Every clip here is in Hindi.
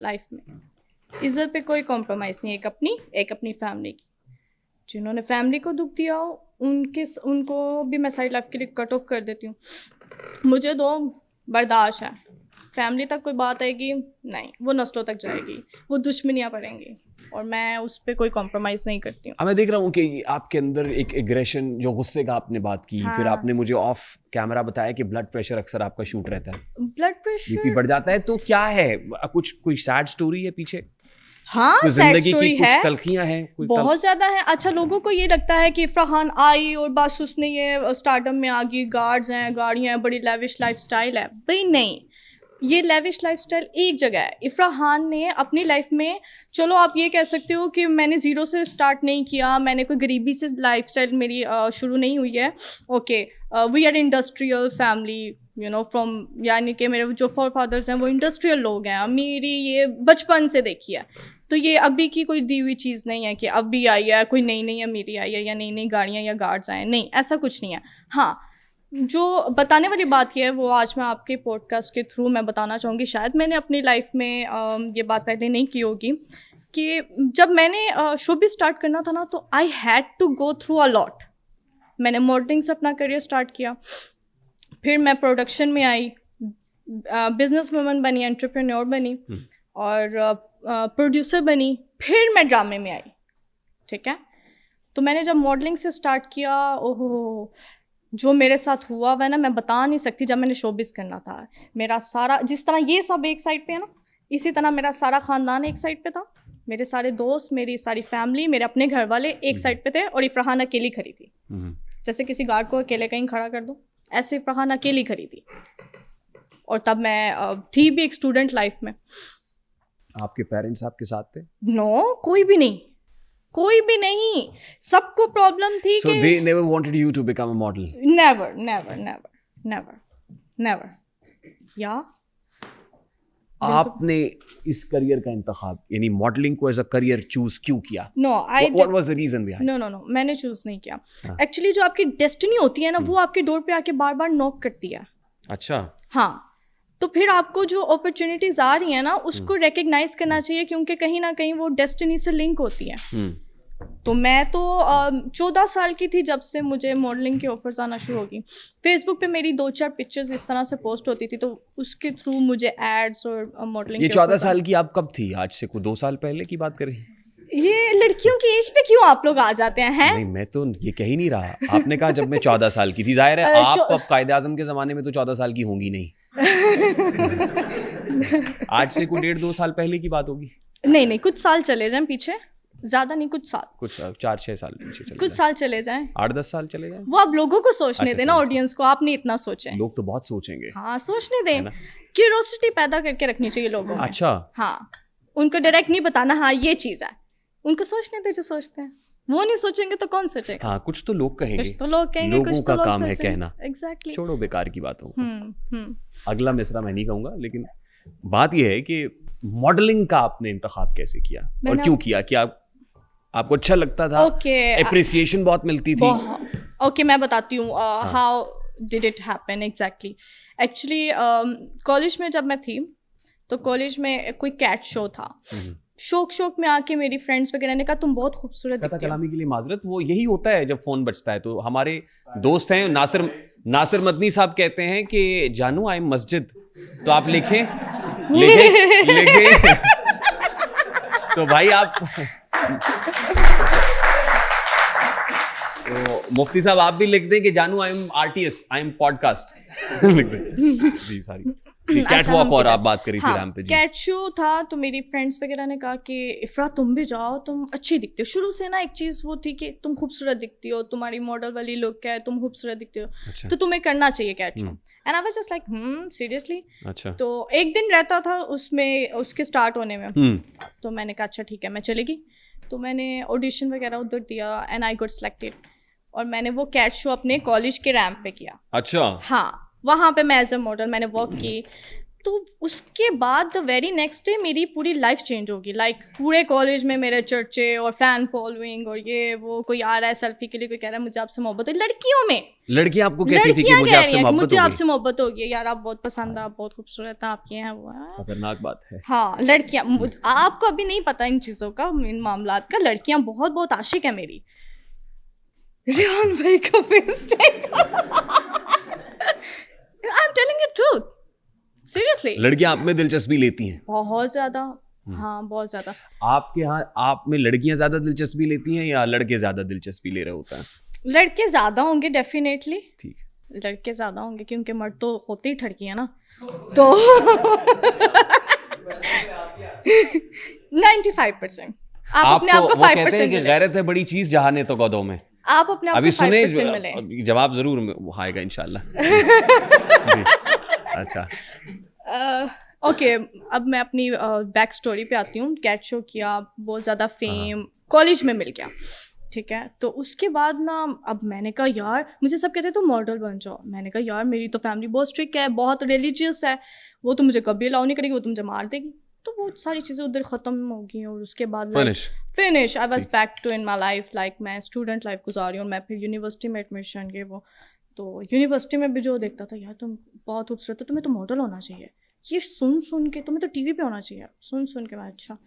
लाइफ में इज्जत पे कोई कॉम्प्रोमाइज़ नहीं, एक अपनी फैमिली की। जिन्होंने फैमिली को दुख दिया हो उनको भी मैं सारी लाइफ के लिए कट ऑफ कर देती हूँ। मुझे दो बर्दाश्त है, फैमिली तक कोई बात आएगी नहीं, वो नस्लों तक जाएगी, वो दुश्मनियाँ पड़ेंगी और मैं उस पर कोई कॉम्प्रोमाइज़ नहीं करती हूँ। मैं देख रहा हूँ कि आपके अंदर एक एग्रेशन, जो गुस्से का आपने बात की, हाँ। फिर आपने मुझे ऑफ कैमरा बताया कि ब्लड प्रेशर अक्सर आपका शूट रहता है, ब्लड बीपी प्रेशर, बढ़ जाता है, तो क्या है? कोई सैड स्टोरी है पीछे? हाँ कोई सैड जिंदगी स्टोरी की कुछ है, तलखियां हैं? बहुत ज़्यादा है। अच्छा, लोगों को ये लगता है कि इफ़रा खान आई और बस उसने ये स्टारडम में आ गई, गार्ड्स हैं, गाड़ियाँ हैं, बड़ी लेविश लाइफस्टाइल है। भाई नहीं, ये लेविश लाइफस्टाइल एक जगह है। इफ़रा खान ने अपनी लाइफ में, चलो आप ये कह सकते हो कि मैंने ज़ीरो से स्टार्ट नहीं किया, मैंने कोई गरीबी से लाइफस्टाइल मेरी शुरू नहीं हुई है। Okay, we are industrial family, you know, from, यानी कि मेरे जो फोर फादर्स हैं वो इंडस्ट्रियल लोग हैं। मेरी ये बचपन से देखी है, तो ये अभी की कोई दी हुई चीज़ नहीं है कि अभी आई है, कोई नई नई अमीरी आई है या नई नई गाड़ियाँ या गार्ड्स आए, नहीं, ऐसा कुछ नहीं है। हाँ, जो बताने वाली बात ये है वो आज मैं आपके पॉडकास्ट के थ्रू मैं बताना चाहूँगी। शायद मैंने अपनी लाइफ में ये बात पहले नहीं की होगी कि जब मैंने शो भी स्टार्ट करना था ना, तो I had to go through a lot. मैंने मॉडलिंग से अपना करियर स्टार्ट किया, फिर मैं प्रोडक्शन में आई, बिजनेस वूमन बनी, एंटरप्रेन्योर बनी और प्रोड्यूसर बनी, फिर मैं ड्रामे में आई। ठीक है, तो मैंने जब मॉडलिंग से स्टार्ट किया, ओहो, जो मेरे साथ हुआ वह ना मैं बता नहीं सकती। जब मैंने शोबिस करना था, मेरा सारा, जिस तरह ये सब एक साइड पे है ना, इसी तरह मेरा सारा ख़ानदान एक साइड पे था, मेरे सारे दोस्त, मेरी सारी फैमिली, मेरे अपने घर वाले एक साइड पे थे और इफ़रा खान अकेली खड़ी थी। जैसे किसी गार्ड को अकेले कहीं खड़ा कर दो, ऐसे इफ़रा खान अकेली खड़ी थी। और तब मैं थी भी एक स्टूडेंट लाइफ में। आपके पेरेंट्स आपके साथ थे? नो, कोई भी नहीं, कोई भी नहीं। सबको प्रॉब्लम थी So कि they never wanted you to become a model? Never never never never never. या आपने इस करियर का इंतखाब, यानी मॉडलिंग को एज अ करियर चूज क्यों किया? No, I What was the reason behind? No, मैंने चूज नहीं किया। एक्चुअली जो आपकी डेस्टिनी होती है ना, वो आपके डोर पे आके बार बार नॉक करती है। अच्छा। हाँ, तो फिर आपको जो अपॉर्चुनिटीज आ रही है ना, उसको रिकग्नाइज करना चाहिए, क्योंकि कहीं ना कहीं वो डेस्टिनी से लिंक होती है। तो मैं तो 14 साल की थी जब से मुझे मॉडलिंग के ऑफर्स आना शुरू हो गई। फेसबुक पे मेरी 2-4 पिक्चर्स इस तरह से पोस्ट होती थी, तो उसके थ्रू मुझे एड्स और मॉडलिंग। ये 14 साल की आप कब थी? आज से कोई 2 साल पहले की बात करें? ये लड़कियों की एज पे क्यों आप लोग आ जाते हैं? नहीं, मैं तो ये कह ही नहीं रहा। आपने कहा जब मैं 14 साल की थी, जाहिर है आप अब कायदे आजम के ज़माने में तो 14 साल की होंगी नहीं। आज से कोई 1.5-2 साल पहले की बात होगी। नहीं, कुछ साल चले जाएं पीछे, ज़्यादा नहीं, कुछ साल, कुछ 4-6 साल पीछे चले कुछ साल चले जाएं, 8-10 साल चले जाएं। वो आप लोगों को सोचने देना, चलो। ऑडियंस को, आप नहीं इतना सोचें। लोग तो बहुत सोचेंगे। हाँ, सोचने दें, क्यूरियोसिटी पैदा करके रखनी चाहिए लोगों में। अच्छा। हाँ, उनको डायरेक्ट नहीं बताना हाँ ये चीज़ है, उनको सोचने दे जो सोचते हैं। वो नहीं सोचेंगे तो कौन सोचेगा? हाँ, कुछ तो लोग कहेंगे, कुछ तो लोग कहेंगे, लोगों कुछ का तो लोग काम है सोचेंगे। कहना। एग्जैक्टली। छोड़ो बेकार की बातों को। हम्म। अगला मिसरा मैं नहीं कहूंगा, लेकिन बात यह है कि मॉडलिंग का आपने इंतखाब कैसे किया और क्यों किया? क्या आपको अच्छा लगता था? एप्रिसिएशन बहुत मिलती थी? ओके, मैं बताती हूँ how did it happen exactly. Actually college में जब मैं थी, तो कॉलेज में कोई कैट शो था। शौक में आके मेरी फ्रेंड्स वगैरह ने कहा तुम बहुत खूबसूरत दिखती हो। कलामी के लिए माजरत, वो यही होता है जब फोन बजता है। तो हमारे दोस्त हैं नासिर मदनी साहब, कहते हैं कि जानू आई मस्जिद, तो आप लिखें तो भाई आप तो मुफ्ती साहब आप भी लिख दें कि जानू I am RTS, I am podcast लिख दें जी। सारी कैट वॉक और आप बात करी थी रैंप पे जी। कैट शो था, तो मेरी फ्रेंड्स वगैरह ने कहा कि इफ़रा तुम भी जाओ, तुम अच्छी दिखती हो। शुरू से ना एक चीज़ वो थी कि तुम खूबसूरत दिखती हो, तुम्हारी मॉडल वाली लुक है, तुम खूबसूरत दिखती हो, तो तुम्हें करना चाहिए cat show. And I was just like seriously. अच्छा। तो एक दिन रहता था उसमें, उसके स्टार्ट होने में, तो मैंने कहा अच्छा ठीक है मैं चलेगी। तो मैंने ऑडिशन वगैरह उधर दिया एंड आई गॉट सिलेक्टेड, और मैंने वो कैट शो अपने कॉलेज के रैंप पे किया। अच्छा। हाँ, वहाँ पे मैं एज ए मॉडल मैंने वर्क की। तो उसके बाद द वेरी नेक्स्ट डे मेरी पूरी लाइफ चेंज होगी। लाइक पूरे कॉलेज में मेरे चर्चे और फैन फॉलोइंग और ये वो, कोई आ रहा है सेल्फी के लिए, कोई कह रहा है मुझे आपसे मोहब्बत हो। लड़कियों में लड़कियां आपको कहती थी कि मुझे आपसे मोहब्बत होगी, यार आप बहुत पसंद है, आप बहुत खूबसूरत है, आपके हैं वो है। खतरनाक बात है। हाँ, लड़कियां, आपको अभी नहीं पता इन चीज़ों का, इन मामलात का। लड़कियां बहुत बहुत आशिक है मेरी। रेहान भाई का face check. I am telling you truth, seriously. लड़कियां आप में दिलचस्पी लेती हैं? बहुत ज्यादा। हाँ, बहुत ज्यादा। आपके यहाँ आप में लड़कियां ज्यादा दिलचस्पी लेती हैं या लड़के ज्यादा दिलचस्पी ले रहे होते हैं? लड़के ज्यादा होंगे डेफिनेटली। ठीक, लड़के ज्यादा होंगे क्योंकि मर्द तो होते ही ठड़की है ना, तो 95%। आप अपने आप को 5% मिले। गैरत है बड़ी चीज जहाने तो गौदों में। आप अपने आप को 5% मिले। जवाब जरूर आएगा इंशाल्लाह। अच्छा, ओके, अब मैं अपनी बैक स्टोरी पे आती हूँ। कैट शो किया, बहुत ज़्यादा फेम कॉलेज में मिल गया, ठीक है। तो उसके बाद ना, अब मैंने कहा यार, मुझे सब कहते तो मॉडल बन जाओ। मैंने कहा यार मेरी तो फैमिली बहुत स्ट्रिक्ट है, बहुत रिलीजियस है, वो तो मुझे कभी अलाउ नहीं करेगी, वो तो मुझे मार देगी। तो वो सारी चीज़ें उधर ख़त्म हो गई और उसके बाद finish I was back to in my life. Like मैं स्टूडेंट लाइफ गुजार रही हूँ। मैं फिर यूनिवर्सिटी में एडमिशन ये वो, तो यूनिवर्सिटी में भी जो देखता था, यार तुम बहुत खूबसूरत हो, तुम्हें तो मॉडल होना चाहिए, ये सुन के तुम्हें तो टीवी पे होना चाहिए, सुन के मैं अच्छा।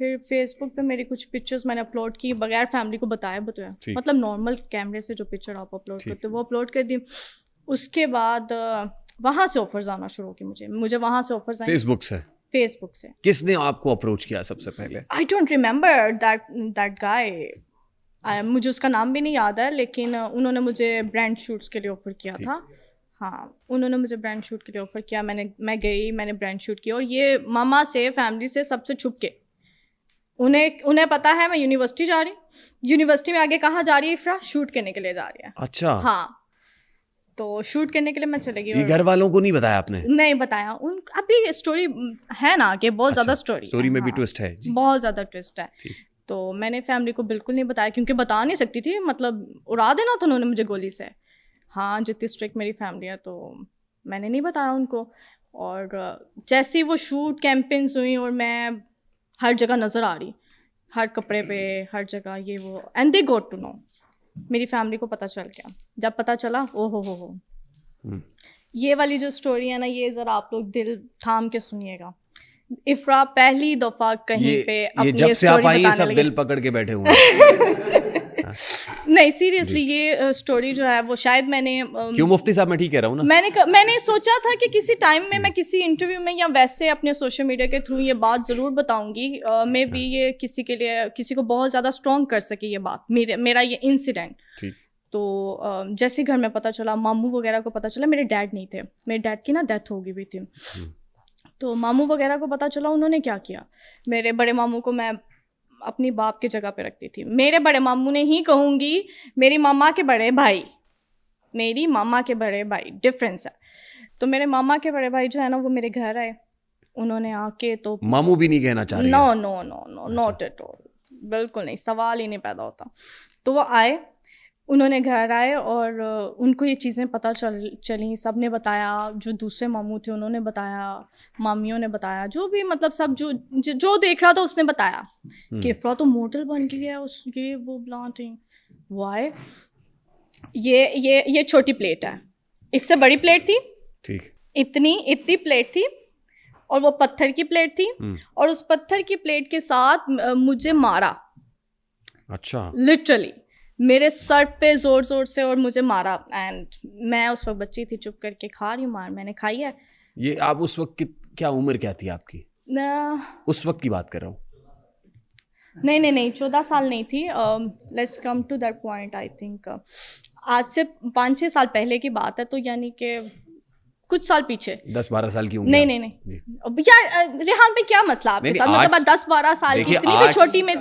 फिर फेसबुक पे मेरी कुछ पिक्चर्स मैंने अपलोड की बगैर फैमिली को बताया, मतलब नॉर्मल कैमरे से जो पिक्चर आप अपलोड करते हो वो अपलोड कर दी। उसके बाद वहाँ से ऑफर्स आना शुरू हो गए मुझे वहाँ से ऑफर्स आए। फेसबुक से। किसने आपको अप्रोच किया सबसे पहले? I don't remember that guy, मुझे उसका नाम भी नहीं याद है, लेकिन उन्होंने मुझे ब्रांड शूट्स के लिए ऑफ़र किया था। हाँ, उन्होंने मुझे ब्रांड शूट के लिए ऑफ़र किया। मैं गई, मैंने ब्रांड शूट किया, और ये मामा से, फैमिली से, सबसे छुप के। उन्हें पता है मैं यूनिवर्सिटी जा रही हूँ। यूनिवर्सिटी में आगे कहाँ जा रही है इफ्रा? शूट करने के लिए जा रही है। अच्छा। हाँ, तो शूट करने के लिए मैं चले गई। ये घर वालों को नहीं बताया आपने? नहीं बताया। अभी स्टोरी है ना कि बहुत ज़्यादा स्टोरी में भी ट्विस्ट है, बहुत ज़्यादा ट्विस्ट है। तो मैंने फैमिली को बिल्कुल नहीं बताया, क्योंकि बता नहीं सकती थी, मतलब उड़ा देना था उन्होंने मुझे गोली से। हाँ, जितनी स्ट्रिक्ट मेरी फैमिली है, तो मैंने नहीं बताया उनको। और जैसे ही वो शूट कैंपेन्स हुई और मैं हर जगह नज़र आ रही, हर कपड़े पे, हर जगह ये वो, and they got to know. मेरी फैमिली को पता चल गया। जब पता चला, ओ हो, ये वाली जो स्टोरी है ना, ये ज़रा आप लोग दिल थाम के सुनिएगा। इफ्रा पहली दफ़ा कहीं पे अपनी जब से आप आई सब दिल पकड़ के बैठे हुए हैं। नहीं, सीरियसली ये स्टोरी जो है वो शायद मैंने क्यों मुफ्ती साहब, मैं ठीक कह रहा हूँ ना? मैंने सोचा था कि किसी टाइम में मैं किसी इंटरव्यू में या वैसे अपने सोशल मीडिया के थ्रू ये बात ज़रूर बताऊंगी। मे बी ये किसी को बहुत ज़्यादा स्ट्रॉन्ग कर सके ये बात, मेरा ये इंसिडेंट। तो जैसे घर में पता चला, मामू वगैरह को पता चला, मेरे डैड नहीं थे, मेरे डैड की ना डेथ हो गई हुई थी। तो मामू वगैरह को पता चला, उन्होंने क्या किया, मेरे बड़े मामू को मैं अपनी बाप की जगह पे रखती थी। मेरे बड़े मामू ने ही कहूँगी, मेरी मामा के बड़े भाई, डिफरेंस है। तो मेरे मामा के बड़े भाई जो है ना, वो मेरे घर आए। उन्होंने आके, तो मामू भी नहीं कहना चाह रही? नो, नॉट एट ऑल, बिल्कुल नहीं, सवाल ही नहीं पैदा होता। तो वो आए, उन्होंने घर आए और उनको ये चीज़ें पता चली, सब ने बताया, जो दूसरे मामू थे उन्होंने बताया, मामियों ने बताया, जो भी मतलब सब जो देख रहा था उसने बताया कि इफ्रा तो मॉडल बन गई है, ये वो ब्लांटिंग। वाई? ये छोटी प्लेट है, इससे बड़ी प्लेट थी, ठीक, इतनी प्लेट थी, और वो पत्थर की प्लेट थी, और उस पत्थर की प्लेट के साथ मुझे मारा। अच्छा। लिटरली मेरे सर पे जोर से और मुझे मारा। एंड मैं उस वक्त बच्ची थी, चुप करके खा रही हूँ मार, मैंने खाई है। ये आप उस वक्त क्या उम्र क्या थी आपकी? उस वक्त की बात कर रहा हूँ। नहीं, 14 साल नहीं थी। Let's come to that point. I think आज से 5-6 साल पहले की बात है, तो यानी कि कुछ साल पीछे। 10-12 साल की उम्र? नहीं यार रेहान भाई, क्या मसला आपके साथ? मतलब 10-12 साल की, इतनी भी छोटी में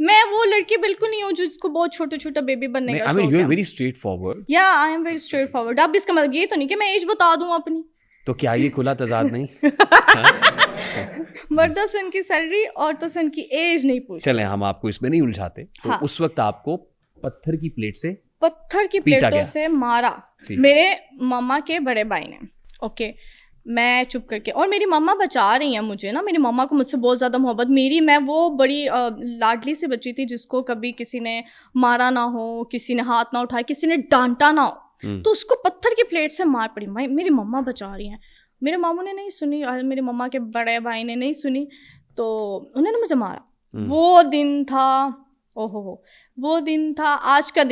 मैं वो लड़की बिल्कुल नहीं हूँ जिसको बहुत छोटा बेबी बनने का शौक है। You are very straight forward. या I am very straight forward. अब इसका मतलब ये तो नहीं कि मैं एज बता दूं अपनी। तो क्या ये खुला तजाद नहीं? मर्दा से उनकी सैलरी, औरतों से उनकी एज नहीं पूछते। चलें, हम आपको इसमें नहीं उलझाते। तो हाँ। उस वक्त आपको पत्थर की प्लेटों से मारा मेरे मामा के बड़े भाई ने। ओके, मैं चुप करके, और मेरी मम्मा बचा रही हैं मुझे ना, मेरी मम्मा को मुझसे बहुत ज़्यादा मोहब्बत, मैं वो बड़ी लाडली सी बच्ची थी जिसको कभी किसी ने मारा ना हो, किसी ने हाथ ना उठाया, किसी ने डांटा ना हो, तो उसको पत्थर की प्लेट से मार पड़ी। मेरी मम्मा बचा रही हैं, मेरे मामू ने नहीं सुनी और मेरे मम्मा के बड़े भाई ने नहीं सुनी, तो उन्होंने मुझे मारा। वो दिन था, ओहो, वो दिन था आज का दिन